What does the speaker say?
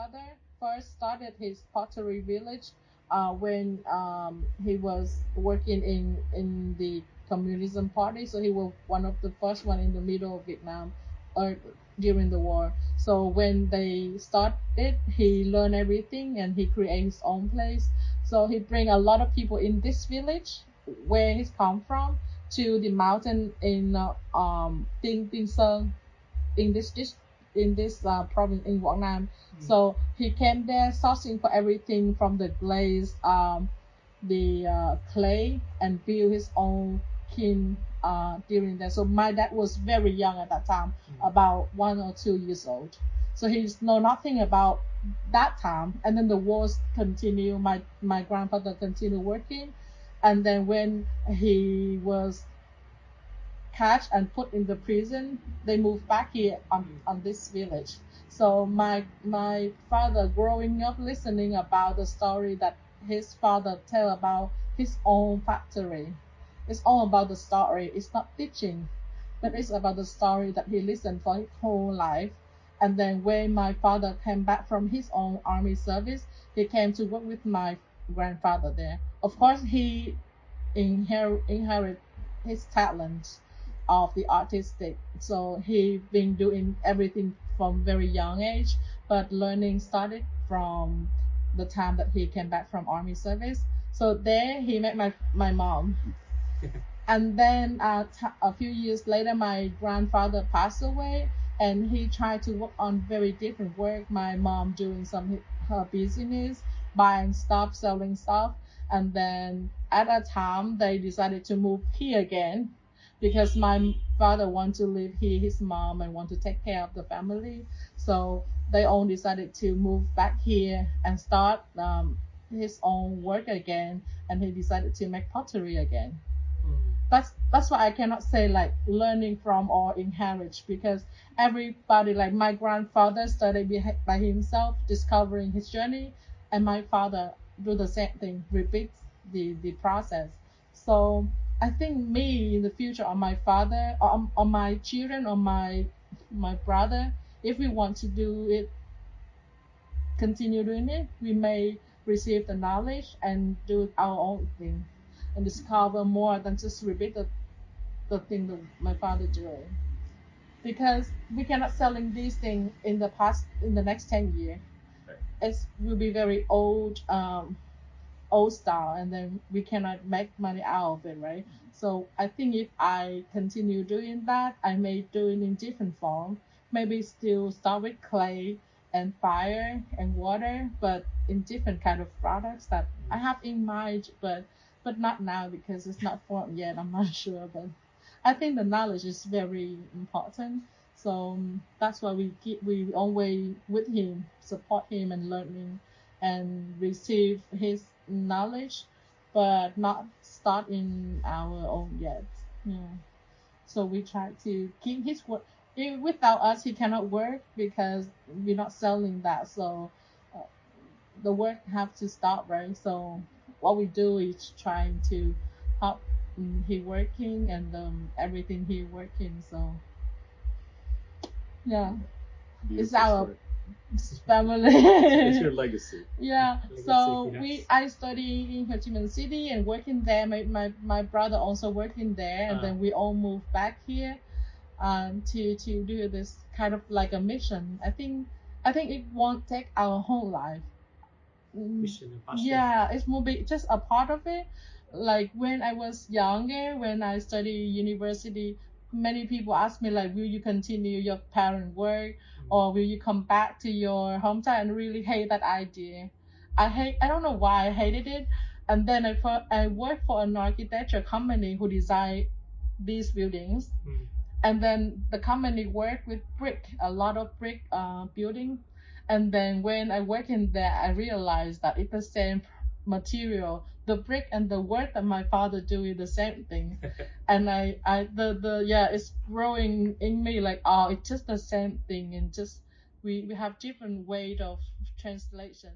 grandfather first started his pottery village when he was working in the communism party. So he was one of the first one in the middle of Vietnam or during the war. So when they started, he learned everything and he created his own place. So he bring a lot of people in this village where he's come from to the mountain in Tinh Tinh Sơn in this province in Vietnam. So he came there sourcing for everything from the glaze, the clay, and build his own kiln during that. So my dad was very young at that time, about 1 or 2 years old. So he know nothing about that time. And then the wars continue. My grandfather continued working, and then when he was catch and put in the prison, they moved back here on this village. So my father growing up listening about the story that his father tell about his own factory. It's all about the story. It's not teaching, but it's about the story that he listened for his whole life. And then when my father came back from his own army service, he came to work with my grandfather there. Of course, he inherit his talent of the artistic. So he been doing everything from very young age, but learning started from the time that he came back from army service. So there he met my mom. And then a few years later, my grandfather passed away, and he tried to work on very different work. My mom doing her business, buying stuff, selling stuff, and then at a time they decided to move here again because my father want to live here, his mom, and want to take care of the family. So they all decided to move back here and start his own work again, and he decided to make pottery again. That's why I cannot say like learning from or inherit, because everybody, like my grandfather studied by himself, discovering his journey, and my father do the same thing, repeat the process. So I think me in the future, or my father, or my children, or my brother, if we want to do it, continue doing it, we may receive the knowledge and do our own thing and discover more than just repeat the thing that my father doing. Because we cannot selling these things in the next 10 years. It will be very old style, and then we cannot make money out of it, right? So I think if I continue doing that, I may do it in different form. Maybe still start with clay and fire and water, but in different kind of products that I have in mind, but not now because it's not formed yet. I'm not sure, but I think the knowledge is very important. So that's why we always with him, support him and learning and receive his knowledge, but not start in our own yet. Yeah. So we try to keep his work. Without us, he cannot work because we're not selling that. So uh, the work have to stop, right? So what we do is trying to help he working and everything he working. So yeah, it's Beautiful our story. family. It's your legacy. Yeah. Legacy, So yes. I study in Ho Chi Minh City and working there. My brother also working there, and then we all moved back here to do this kind of like a mission. I think it won't take our whole life. Mission and passion. Yeah, it's more be just a part of it. Like when I was younger, when I studied university, many people ask me like, will you continue your parent work, or will you come back to your hometown? And really hate that idea. I don't know why I hated it. And then I worked for an architecture company who designed these buildings, and then the company worked with brick, a lot of brick building. And then when I work in there, I realized that it's the same material. The brick and the work that my father do is the same thing. And the yeah, it's growing in me like, oh, it's just the same thing, and just we have different way of translation.